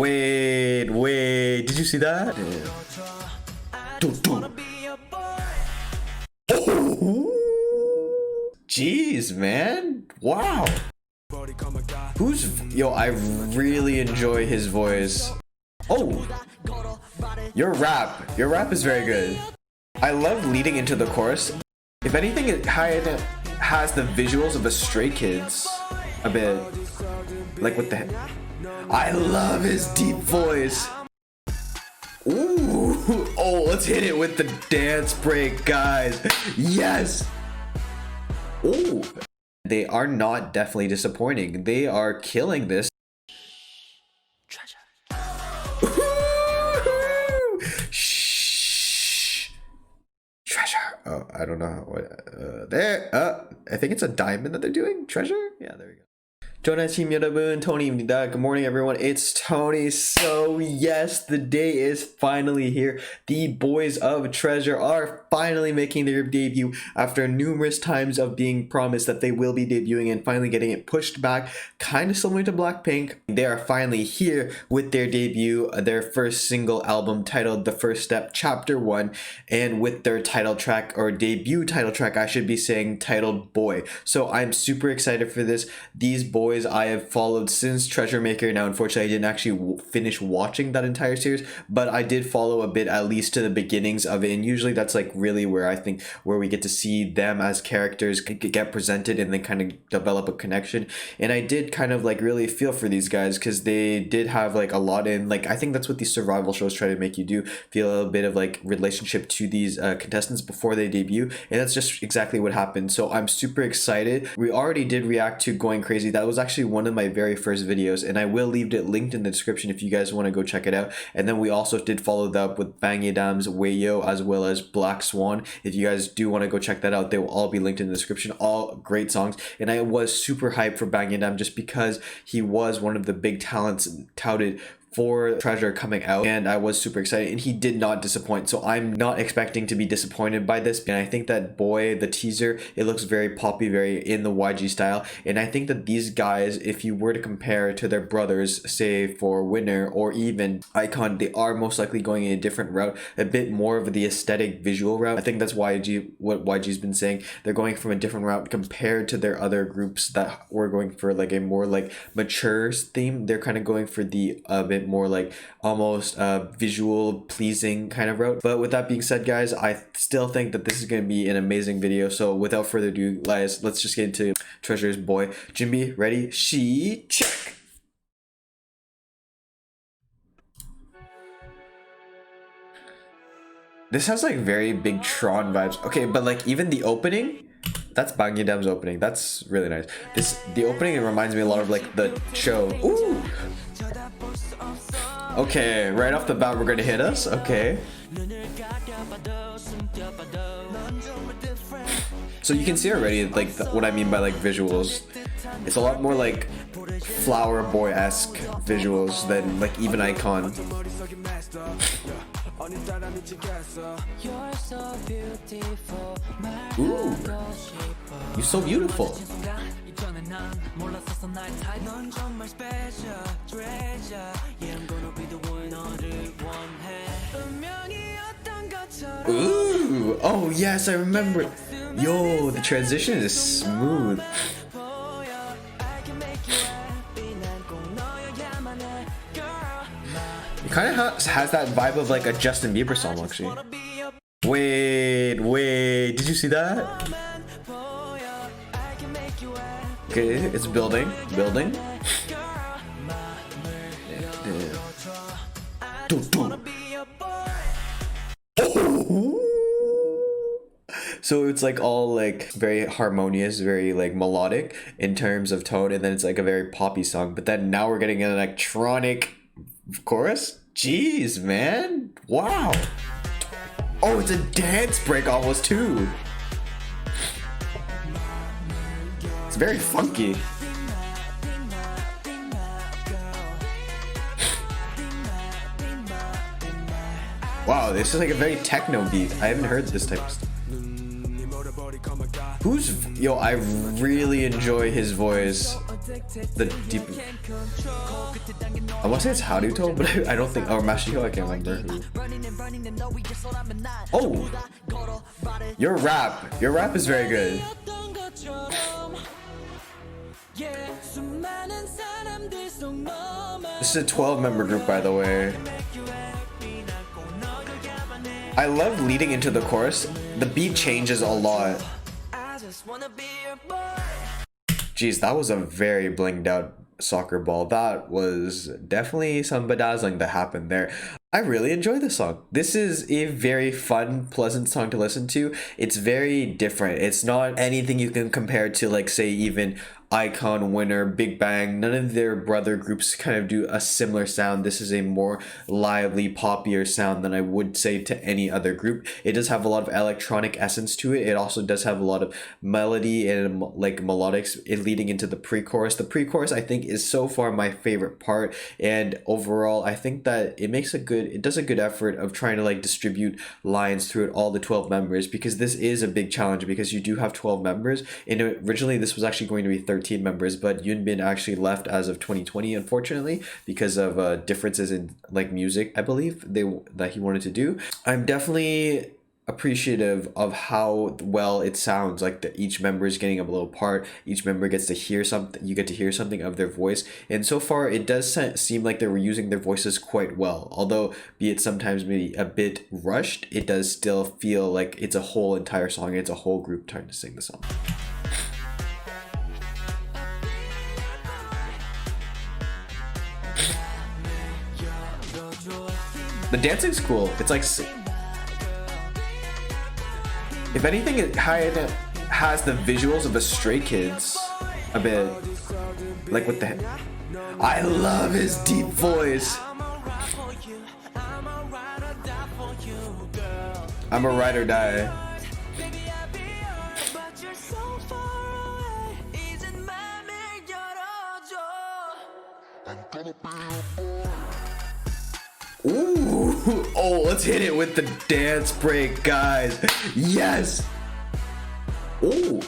Wait, did you see that? Oh, jeez, man. Wow. Yo, I really enjoy his voice. Oh, your rap is very good. I love leading into the chorus. If anything, it has the visuals of a Stray Kids a bit. Like what the heck? I love his deep voice. Ooh, oh, let's hit it with the dance break, guys. Yes. Oh, they are not definitely disappointing. They are killing this. Shh. Treasure. Oh, I don't know what. There. I think it's a diamond that they're doing. Treasure. Yeah, there we go. 조나팀 여러분, Tony입니다. Good morning, everyone. It's Tony. So yes, the day is finally here. The boys of Treasure are finally making their debut after numerous times of being promised that they will be debuting and finally getting it pushed back, kind of similar to Blackpink. They are finally here with their debut, their first single album titled The First Step Chapter 1, and with their title track, or debut title track I should be saying, titled Boy. So I'm super excited for this. These boys I have followed since Treasure Maker. Now unfortunately I didn't actually finish watching that entire series, but I did follow a bit, at least to the beginnings of it, and usually that's like really where I think where we get to see them as characters get presented and then kind of develop a connection. And I did kind of like really feel for these guys because they did have like a lot in, like, I think that's what these survival shows try to make you do, feel a little bit of like relationship to these contestants before they debut, and that's just exactly what happened. So I'm super excited. We already did react to Going Crazy. That was actually one of my very first videos, and I will leave it linked in the description if you guys want to go check it out. And then we also did follow that up with BANGYEDAM's Wayo as well as Black Swan. If you guys do want to go check that out, they will all be linked in the description. All great songs, and I was super hyped for BANGYEDAM just because he was one of the big talents touted for Treasure coming out, and I was super excited, and he did not disappoint. So I'm not expecting to be disappointed by this, and I think that Boy, the teaser, it looks very poppy, very in the YG style, and I think that these guys, if you were to compare to their brothers, say for Winner or even Icon, they are most likely going in a different route, a bit more of the aesthetic visual route. I think that's what YG's been saying. They're going from a different route compared to their other groups that were going for like a more like mature theme. They're kind of going for the a bit more like almost visual pleasing kind of route. But with that being said, guys, I still think that this is going to be an amazing video. So without further ado, guys, let's just get into Treasure's Boy. Jinbi, ready? She check. This has like very big Tron vibes. Okay, but like even the opening, that's BANGYEDAM's opening. That's really nice. The opening, it reminds me a lot of like the show. Ooh. Okay, right off the bat we're gonna hit us. Okay. So you can see already like what I mean by like visuals. It's a lot more like Flower Boy-esque visuals than like even Icon. Ooh, you're so beautiful. Ooh, oh yes, I remember. Yo, the transition is smooth. It kind of has that vibe of like a Justin Bieber song, actually. Wait, did you see that? Okay, it's building. So it's like all like very harmonious, very like melodic in terms of tone, and then it's like a very poppy song. But then now we're getting an electronic chorus. Jeez, man. Wow. Oh, it's a dance break almost too. It's very funky. Wow, this is like a very techno beat. I haven't heard this type of stuff. Yo, I really enjoy his voice. The deep. I want to say it's Haruto, but I don't think, or Mashiho, I can't remember who. Oh! Your rap is very good. This is a 12-member group, by the way. I love leading into the chorus. The beat changes a lot. Jeez, that was a very blinged out soccer ball. That was definitely some bedazzling that happened there. I really enjoy this song. This is a very fun, pleasant song to listen to. It's very different. It's not anything you can compare to, like, say, even Icon, Winner, Big Bang. None of their brother groups kind of do a similar sound. This is a more lively, poppier sound than I would say to any other group. It does have a lot of electronic essence to it. It also does have a lot of melody and like melodics leading into the pre-chorus. The pre-chorus, I think, is so far my favorite part, and overall I think that it does a good effort of trying to like distribute lines throughout all the 12 members, because this is a big challenge because you do have 12 members, and originally this was actually going to be 13 members, but Yoonbin actually left as of 2020, unfortunately, because of differences in like music, I believe that he wanted to do. I'm definitely appreciative of how well it sounds, like each member is getting a little part, each member gets to hear something, you get to hear something of their voice, and so far it does seem like they were using their voices quite well. Although be it sometimes maybe a bit rushed, it does still feel like it's a whole entire song, it's a whole group trying to sing the song. The dancing's cool. It's like, if anything, it has the visuals of the Stray Kids a bit. Like with the, I love his deep voice. I'm a ride or die. Ooh, oh, let's hit it with the dance break, guys. Yes. Ooh.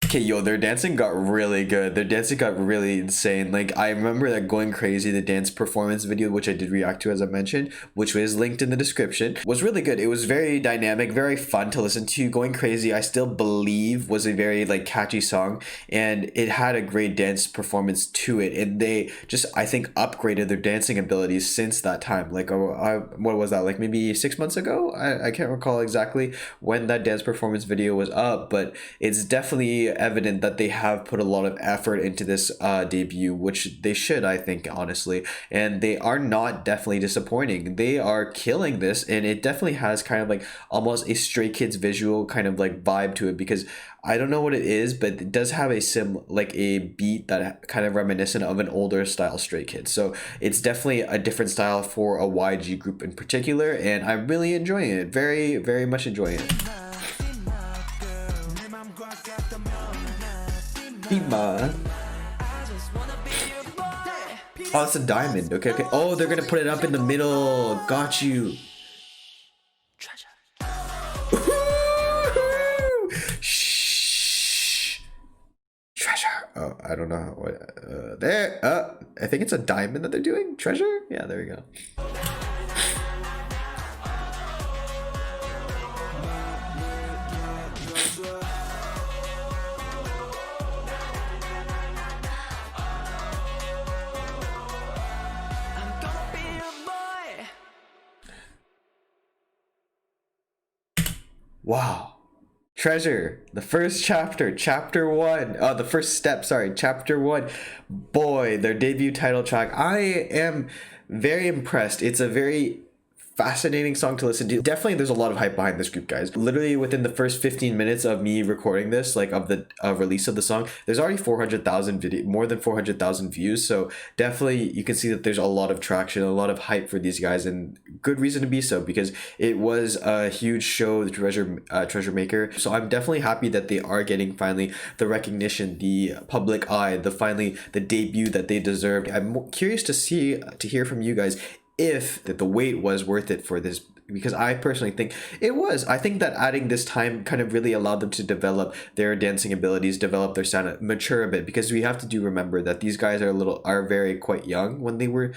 Okay, yo, their dancing got really good. Their dancing got really insane. Like, I remember that Going Crazy, the dance performance video, which I did react to, as I mentioned, which was linked in the description, was really good. It was very dynamic, very fun to listen to. Going Crazy, I still believe, was a very, like, catchy song, and it had a great dance performance to it. And they just, I think, upgraded their dancing abilities since that time. Like, what was that? Like, maybe 6 months ago? I can't recall exactly when that dance performance video was up, but it's definitely evident that they have put a lot of effort into this debut, which they should, I think, honestly, and they are not definitely disappointing. They are killing this, and it definitely has kind of like almost a Stray Kids visual kind of like vibe to it, because I don't know what it is, but it does have like a beat that kind of reminiscent of an older style Stray Kids. So it's definitely a different style for a YG group in particular, and I'm really enjoying it. Very, very much enjoying it. Pima. Oh, it's a diamond. Okay, okay. Oh, they're gonna put it up in the middle. Got you. Shh. Treasure. Oh, I don't know what. There. I think it's a diamond that they're doing. Treasure. Yeah, there we go. Wow. Treasure, the first chapter, chapter 1, the first step, sorry, chapter 1. Boy, their debut title track. I am very impressed. It's a very fascinating song to listen to. Definitely there's a lot of hype behind this group, guys. Literally within the first 15 minutes of me recording this, like of the release of the song, there's already 400,000 more than 400,000 views. So definitely you can see that there's a lot of traction, a lot of hype for these guys, and good reason to be so, because it was a huge show, the Treasure Maker. So I'm definitely happy that they are getting finally the recognition, the public eye, the debut that they deserved. I'm curious to hear from you guys if that the wait was worth it for this because I personally think it was. I think that adding this time kind of really allowed them to develop their dancing abilities, develop their sound, mature a bit, because we have to remember that these guys are very quite young when they were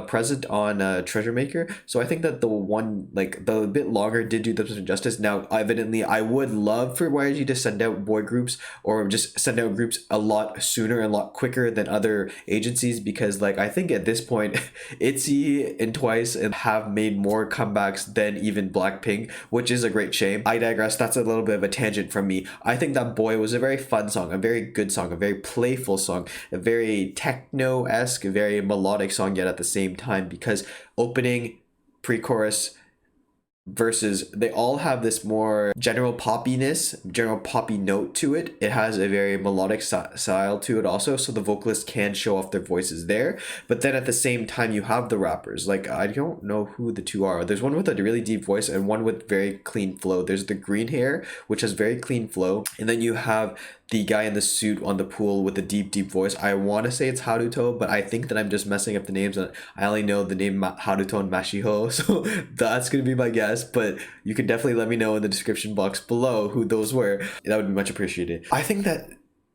present on Treasure Maker. So I think that the bit longer did do them some justice. Now, evidently, I would love for YG to send out boy groups or just send out groups a lot sooner and a lot quicker than other agencies, because like I think at this point ITZY and TWICE have made more comebacks than even Blackpink, which is a great shame. I digress. That's a little bit of a tangent from me. I think that Boy was a very fun song, a very good song, a very playful song, a very techno-esque, very melodic song, yet at the same time, because opening, pre-chorus, versus they all have this more general poppiness, general poppy note to it. It has a very melodic style to it also, so the vocalists can show off their voices there. But then at the same time, you have the rappers. Like, I don't know who the two are. There's one with a really deep voice and one with very clean flow. There's the green hair, which has very clean flow, and then you have the guy in the suit on the pool with a deep voice. I want to say it's Haruto, but I think that I'm just messing up the names, and I only know the name Haruto and Mashiho, so that's gonna be my guess. But you can definitely let me know in the description box below who those were. That would be much appreciated. I think that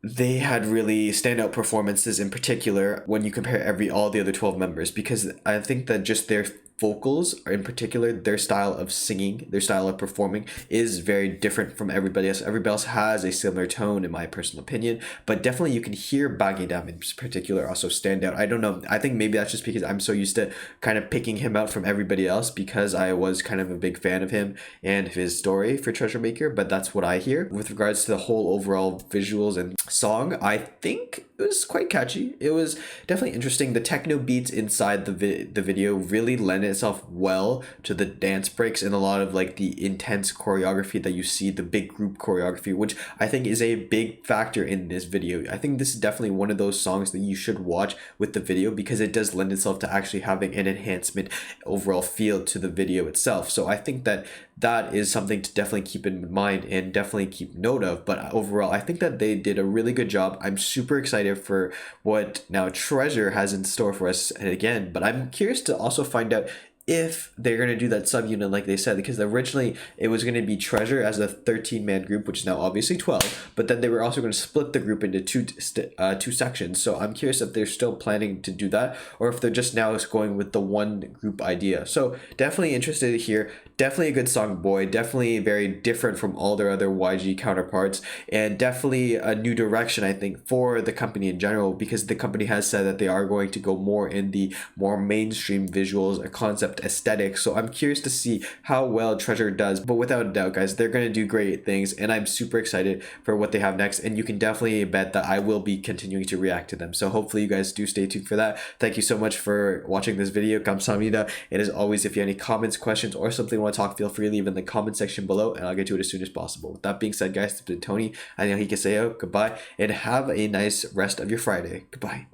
they had really standout performances, in particular when you compare all the other 12 members, because I think that just their vocals, in particular, their style of singing, their style of performing is very different from everybody else. Everybody else has a similar tone, in my personal opinion, but definitely you can hear BANGYEDAM in particular also stand out. I don't know, I think maybe that's just because I'm so used to kind of picking him out from everybody else, because I was kind of a big fan of him and his story for Treasure Maker, but that's what I hear. With regards to the whole overall visuals and song, I think it was quite catchy. It was definitely interesting. The techno beats inside the video really lend itself well to the dance breaks and a lot of like the intense choreography that you see, the big group choreography, which I think is a big factor in this video. I think this is definitely one of those songs that you should watch with the video, because it does lend itself to actually having an enhancement overall feel to the video itself. So I think that that is something to definitely keep in mind and definitely keep note of. But overall, I think that they did a really good job. I'm super excited for what now Treasure has in store for us again, but I'm curious to also find out if they're going to do that subunit like they said, because originally it was going to be Treasure as a 13-man group, which is now obviously 12, but then they were also going to split the group into two sections. So I'm curious if they're still planning to do that, or if they're just now going with the one group idea. So definitely interested to hear. Definitely a good song, Boy. Definitely very different from all their other YG counterparts, and definitely a new direction, I think, for the company in general, because the company has said that they are going to go more in the more mainstream visuals, a concept aesthetic. So I'm curious to see how well Treasure does, but without a doubt, guys, they're going to do great things, and I'm super excited for what they have next, and you can definitely bet that I will be continuing to react to them. So hopefully you guys do stay tuned for that. Thank you so much for watching this video. Kamsahamnida. And as always, if you have any comments, questions, or something you want to talk, feel free to leave in the comment section below, and I'll get to it as soon as possible. With that being said, guys, it's been Tony. Annyeonghaseyo. Goodbye, and have a nice rest of your Friday. Goodbye.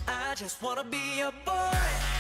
I just wanna be a boy.